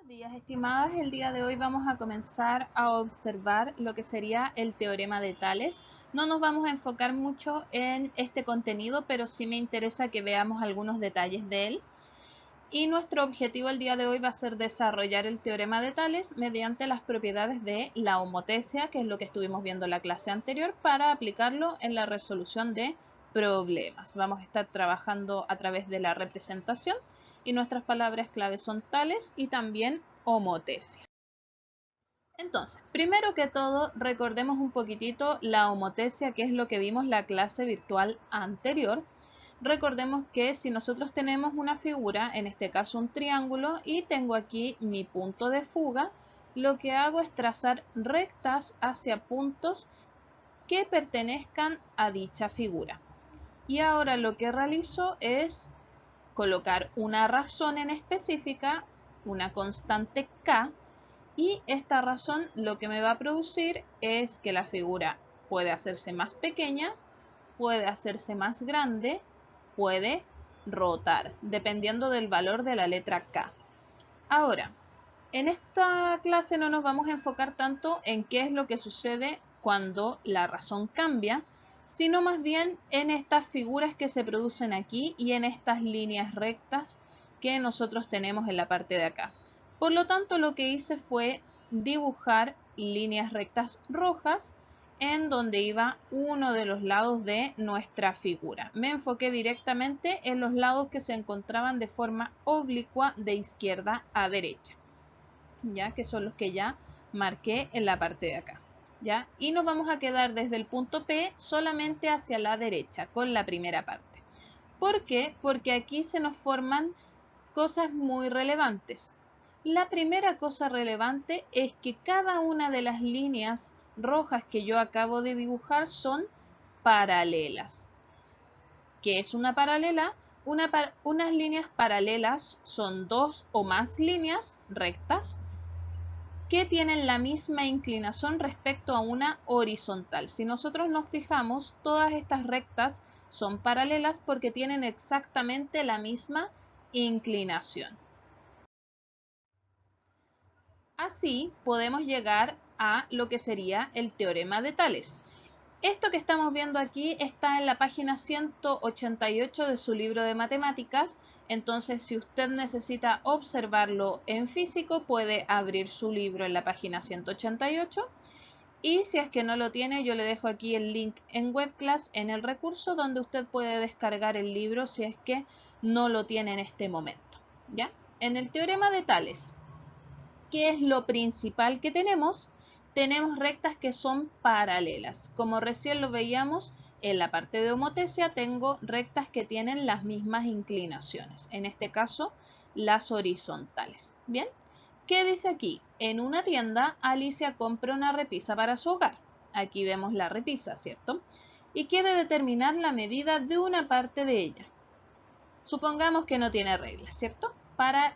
Buenos días, estimadas. El día de hoy vamos a comenzar a observar lo que sería el teorema de Tales. No nos vamos a enfocar mucho en este contenido, pero sí me interesa que veamos algunos detalles de él. Y nuestro objetivo el día de hoy va a ser desarrollar el teorema de Tales mediante las propiedades de la homotesia, que es lo que estuvimos viendo en la clase anterior, para aplicarlo en la resolución de problemas. Vamos a estar trabajando a través de la representación y nuestras palabras clave son tales y también homotesia. Entonces, primero que todo, recordemos un poquitito la homotesia, que es lo que vimos en la clase virtual anterior. Recordemos que si nosotros tenemos una figura, en este caso un triángulo, y tengo aquí mi punto de fuga, lo que hago es trazar rectas hacia puntos que pertenezcan a dicha figura. Y ahora lo que realizo es colocar una razón en específica, una constante k, y esta razón lo que me va a producir es que la figura puede hacerse más pequeña, puede hacerse más grande, puede rotar, dependiendo del valor de la letra k. Ahora, en esta clase no nos vamos a enfocar tanto en qué es lo que sucede cuando la razón cambia, sino más bien en estas figuras que se producen aquí y en estas líneas rectas que nosotros tenemos en la parte de acá. Por lo tanto, lo que hice fue dibujar líneas rectas rojas en donde iba uno de los lados de nuestra figura. Me enfoqué directamente en los lados que se encontraban de forma oblicua de izquierda a derecha, ya que son los que ya marqué en la parte de acá. ¿Ya? Y nos vamos a quedar desde el punto P solamente hacia la derecha con la primera parte. ¿Por qué? Porque aquí se nos forman cosas muy relevantes. La primera cosa relevante es que cada una de las líneas rojas que yo acabo de dibujar son paralelas. ¿Qué es una paralela? Unas líneas paralelas son dos o más líneas rectas que tienen la misma inclinación respecto a una horizontal. Si nosotros nos fijamos, todas estas rectas son paralelas porque tienen exactamente la misma inclinación. Así podemos llegar a lo que sería el teorema de Tales. Esto que estamos viendo aquí está en la página 188 de su libro de matemáticas, entonces si usted necesita observarlo en físico puede abrir su libro en la página 188 y si es que no lo tiene yo le dejo aquí el link en webclass en el recurso donde usted puede descargar el libro si es que no lo tiene en este momento. ¿Ya? En el teorema de Tales, ¿qué es lo principal que tenemos? Tenemos rectas que son paralelas. Como recién lo veíamos en la parte de homotesia, tengo rectas que tienen las mismas inclinaciones. En este caso, las horizontales. ¿Bien? ¿Qué dice aquí? En una tienda, Alicia compra una repisa para su hogar. Aquí vemos la repisa, ¿cierto? Y quiere determinar la medida de una parte de ella. Supongamos que no tiene reglas, ¿cierto? Para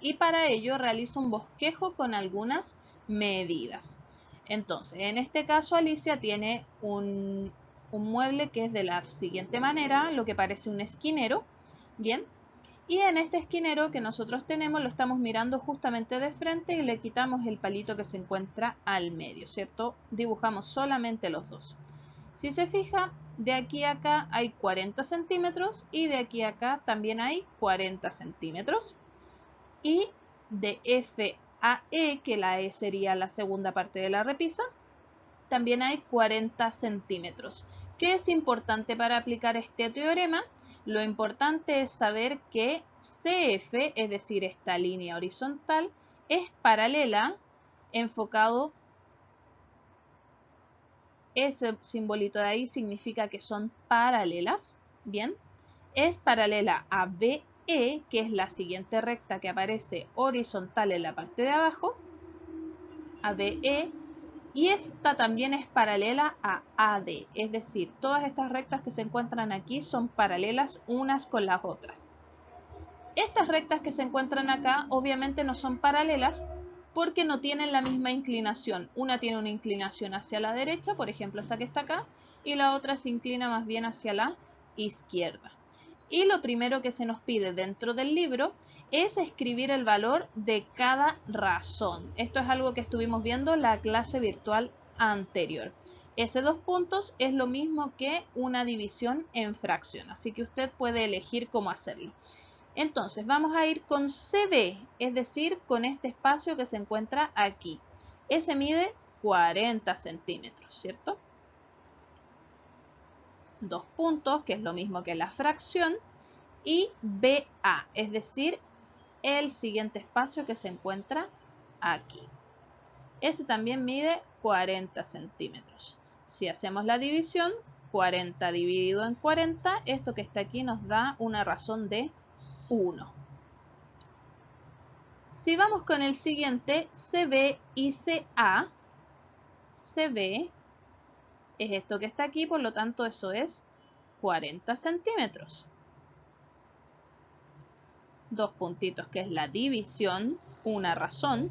ello realiza un bosquejo con algunas medidas. Entonces, en este caso Alicia tiene un mueble que es de la siguiente manera, lo que parece un esquinero, ¿bien? Y en este esquinero que nosotros tenemos lo estamos mirando justamente de frente y le quitamos el palito que se encuentra al medio, ¿cierto? Dibujamos solamente los dos. Si se fija, de aquí a acá hay 40 centímetros y de aquí a acá también hay 40 centímetros. Y de F a E, que la E sería la segunda parte de la repisa, también hay 40 centímetros. ¿Qué es importante para aplicar este teorema? Lo importante es saber que CF, es decir, esta línea horizontal, es paralela, enfocado. Ese simbolito de ahí significa que son paralelas, ¿bien? Es paralela a BE, que es la siguiente recta que aparece horizontal en la parte de abajo, a BE, y esta también es paralela a AD, es decir, todas estas rectas que se encuentran aquí son paralelas unas con las otras. Estas rectas que se encuentran acá obviamente no son paralelas porque no tienen la misma inclinación. Una tiene una inclinación hacia la derecha, por ejemplo esta que está acá, y la otra se inclina más bien hacia la izquierda. Y lo primero que se nos pide dentro del libro es escribir el valor de cada razón. Esto es algo que estuvimos viendo en la clase virtual anterior. Ese 2 puntos es lo mismo que una división en fracción, así que usted puede elegir cómo hacerlo. Entonces vamos a ir con CB, es decir, con este espacio que se encuentra aquí. Ese mide 40 centímetros, ¿cierto? 2 puntos, que es lo mismo que la fracción, y BA, es decir, el siguiente espacio que se encuentra aquí. Ese también mide 40 centímetros. Si hacemos la división, 40 dividido en 40, esto que está aquí nos da una razón de 1. Si vamos con el siguiente, CB y CA, CB es esto que está aquí, por lo tanto eso es 40 centímetros. 2 puntitos que es la división, una razón.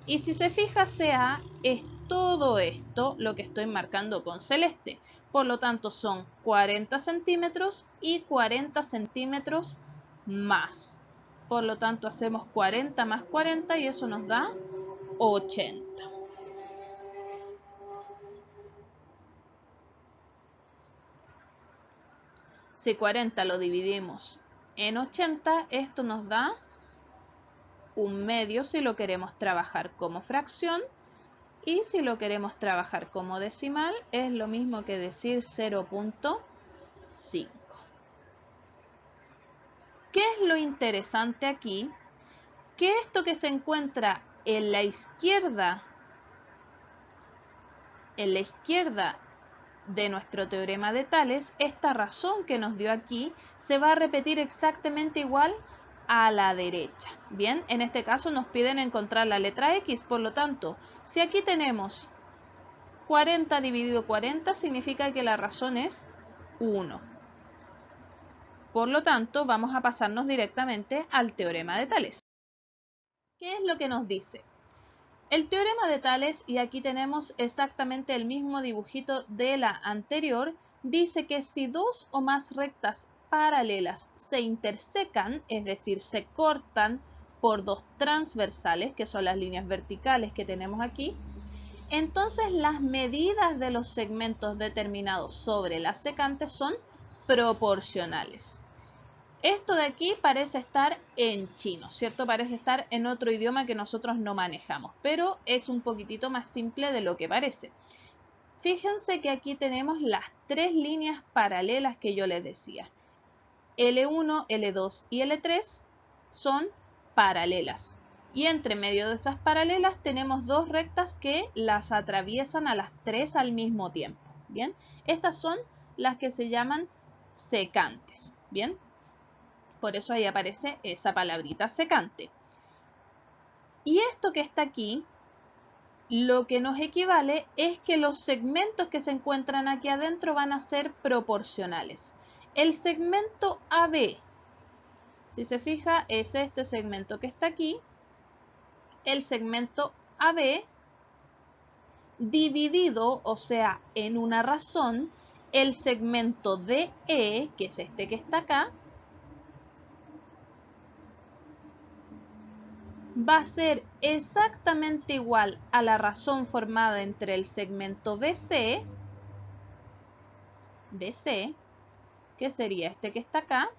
Y si se fija, CA es todo esto lo que estoy marcando con celeste. Por lo tanto son 40 centímetros y 40 centímetros más. Por lo tanto hacemos 40 más 40 y eso nos da 80. Si 40 lo dividimos en 80, esto nos da 1/2 si lo queremos trabajar como fracción. Y si lo queremos trabajar como decimal, es lo mismo que decir 0.5. ¿Qué es lo interesante aquí? Que esto que se encuentra en la izquierda de nuestro teorema de Tales, esta razón que nos dio aquí se va a repetir exactamente igual a la derecha. Bien, en este caso nos piden encontrar la letra X, por lo tanto, si aquí tenemos 40 dividido 40 significa que la razón es 1. Por lo tanto, vamos a pasarnos directamente al teorema de Tales. ¿Qué es lo que nos dice? El teorema de Tales, y aquí tenemos exactamente el mismo dibujito de la anterior, dice que si dos o más rectas paralelas se intersecan, es decir, se cortan por dos transversales, que son las líneas verticales que tenemos aquí, entonces las medidas de los segmentos determinados sobre la secante son proporcionales. Esto de aquí parece estar en chino, ¿cierto? Parece estar en otro idioma que nosotros no manejamos, pero es un poquitito más simple de lo que parece. Fíjense que aquí tenemos las tres líneas paralelas que yo les decía. L1, L2 y L3 son paralelas. Y entre medio de esas paralelas tenemos dos rectas que las atraviesan a las tres al mismo tiempo. Bien, estas son las que se llaman secantes. Bien, por eso ahí aparece esa palabrita secante. Y esto que está aquí, lo que nos equivale es que los segmentos que se encuentran aquí adentro van a ser proporcionales. El segmento AB, si se fija, es este segmento que está aquí. El segmento AB dividido, o sea, en una razón, el segmento DE, que es este que está acá, va a ser exactamente igual a la razón formada entre el segmento BC, que sería este que está acá,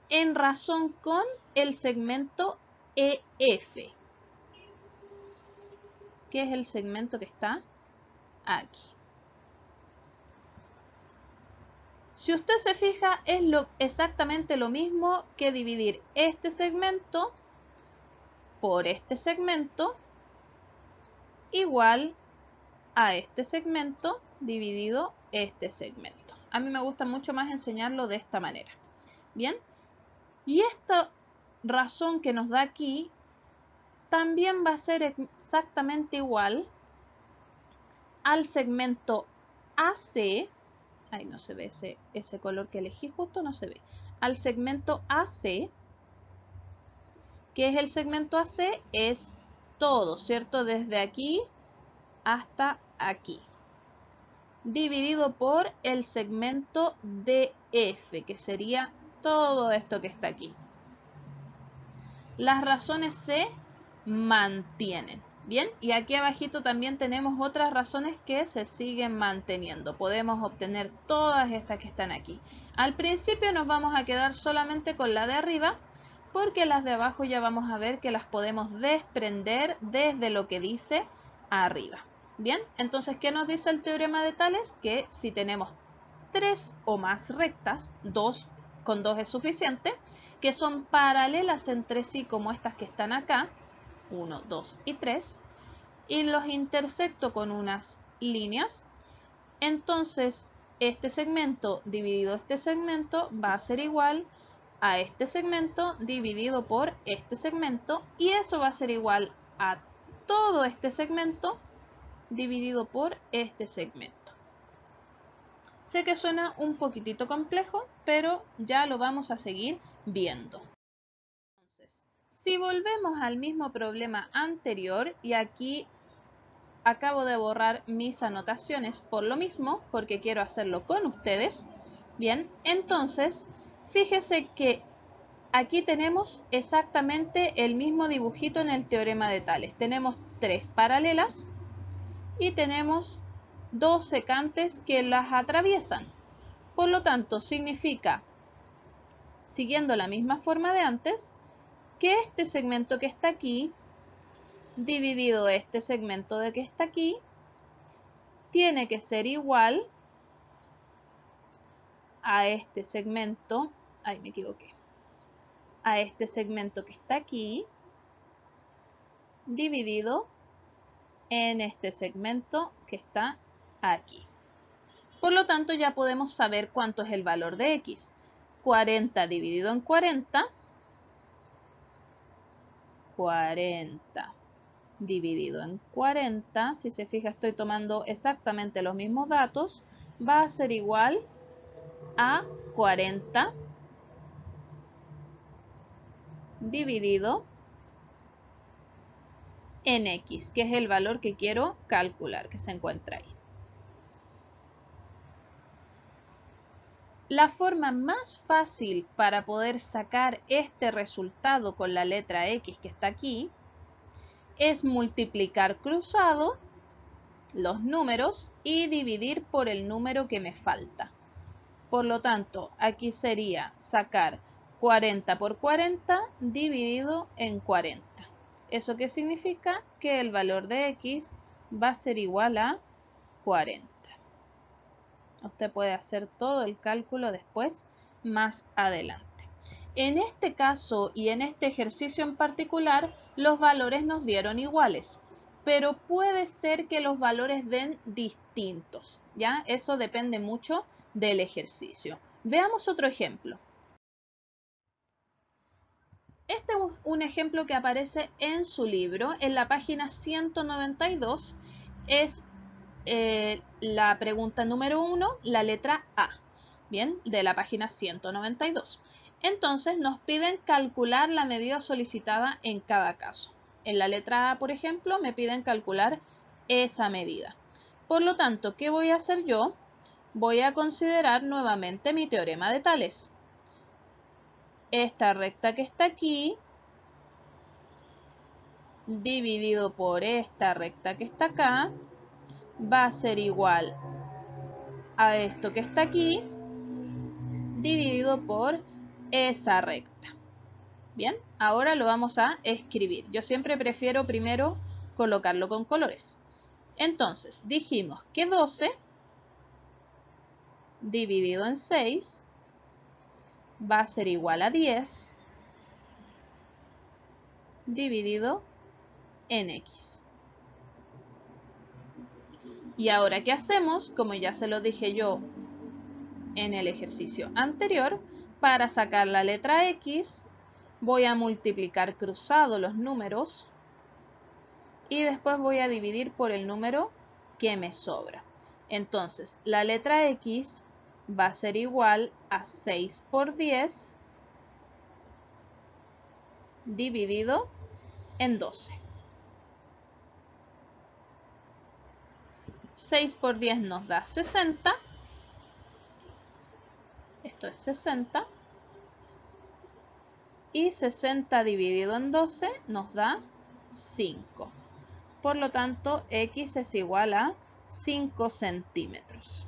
en razón con el segmento EF, que es el segmento que está aquí. Si usted se fija, es exactamente lo mismo que dividir este segmento por este segmento igual a este segmento dividido este segmento. A mí me gusta mucho más enseñarlo de esta manera. Bien, y esta razón que nos da aquí también va a ser exactamente igual al segmento AC. Ahí no se ve ese color que elegí justo, no se ve. Al segmento AC, que es el segmento AC, es todo, ¿cierto? Desde aquí hasta aquí. dividido por el segmento DF, que sería todo esto que está aquí. Las razones se mantienen. Bien, y aquí abajito también tenemos otras razones que se siguen manteniendo. Podemos obtener todas estas que están aquí. Al principio nos vamos a quedar solamente con la de arriba, porque las de abajo ya vamos a ver que las podemos desprender desde lo que dice arriba. Bien, entonces, ¿qué nos dice el teorema de Tales? Que si tenemos 3 o más rectas, con 2 es suficiente, que son paralelas entre sí como estas que están acá, 1, 2 y 3, y los intersecto con unas líneas, entonces este segmento dividido este segmento va a ser igual a este segmento dividido por este segmento, y eso va a ser igual a todo este segmento dividido por este segmento. Sé que suena un poquitito complejo, pero ya lo vamos a seguir viendo. Entonces, si volvemos al mismo problema anterior, y aquí acabo de borrar mis anotaciones por lo mismo, porque quiero hacerlo con ustedes. Bien, entonces, fíjese que aquí tenemos exactamente el mismo dibujito en el teorema de Tales. Tenemos 3 paralelas y tenemos 2 secantes que las atraviesan. Por lo tanto, significa, siguiendo la misma forma de antes, que este segmento que está aquí, dividido este segmento de que está aquí, tiene que ser igual a este segmento, ay, me equivoqué, a este segmento que está aquí, dividido en este segmento que está aquí. Por lo tanto, ya podemos saber cuánto es el valor de x. 40 dividido en 40, 40 dividido en 40, si se fija estoy tomando exactamente los mismos datos, va a ser igual a 40 dividido en x, que es el valor que quiero calcular, que se encuentra ahí. La forma más fácil para poder sacar este resultado con la letra x que está aquí es multiplicar cruzado los números y dividir por el número que me falta. Por lo tanto, aquí sería sacar 40 por 40 dividido en 40. ¿Eso qué significa? Que el valor de x va a ser igual a 40. Usted puede hacer todo el cálculo después, más adelante. En este caso y en este ejercicio en particular, los valores nos dieron iguales, pero puede ser que los valores den distintos, ¿ya? Eso depende mucho del ejercicio. Veamos otro ejemplo. Este es un ejemplo que aparece en su libro, en la página 192, es la pregunta número 1, la letra A, bien, de la página 192. Entonces nos piden calcular la medida solicitada en cada caso. En la letra A, por ejemplo, me piden calcular esa medida. Por lo tanto, ¿qué voy a hacer yo? Voy a considerar nuevamente mi teorema de Tales. Esta recta que está aquí, dividido por esta recta que está acá, va a ser igual a esto que está aquí, dividido por esa recta. Bien, ahora lo vamos a escribir. Yo siempre prefiero primero colocarlo con colores. Entonces, dijimos que 12 dividido en 6 va a ser igual a 10 dividido en x. Y ahora, ¿qué hacemos? Como ya se lo dije yo en el ejercicio anterior, para sacar la letra x, voy a multiplicar cruzado los números y después voy a dividir por el número que me sobra. Entonces, la letra x va a ser igual a 6 por 10 dividido en 12. 6 por 10 nos da 60. Esto es 60. Y 60 dividido en 12 nos da 5. Por lo tanto, X es igual a 5 centímetros.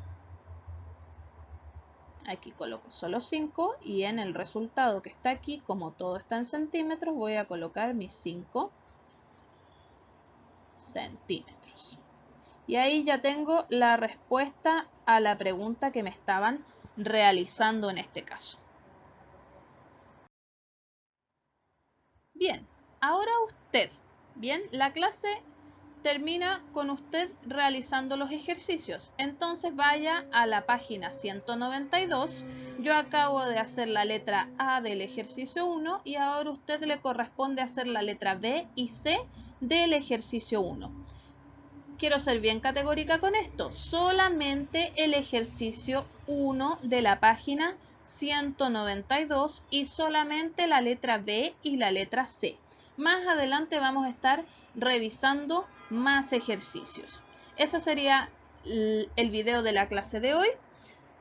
Aquí coloco solo 5 y en el resultado que está aquí, como todo está en centímetros, voy a colocar mis 5 centímetros. Y ahí ya tengo la respuesta a la pregunta que me estaban realizando en este caso. Bien, ahora usted. Bien, la clase termina con usted realizando los ejercicios. Entonces vaya a la página 192. Yo acabo de hacer la letra A del ejercicio 1 y ahora a usted le corresponde hacer la letra B y C del ejercicio 1. Quiero ser bien categórica con esto. Solamente el ejercicio 1 de la página 192 y solamente la letra B y la letra C. Más adelante vamos a estar revisando más ejercicios. Ese sería el video de la clase de hoy.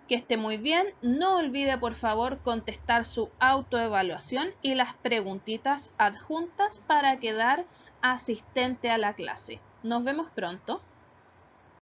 Que esté muy bien. No olvide por favor contestar su autoevaluación y las preguntitas adjuntas para quedar asistente a la clase. Nos vemos pronto.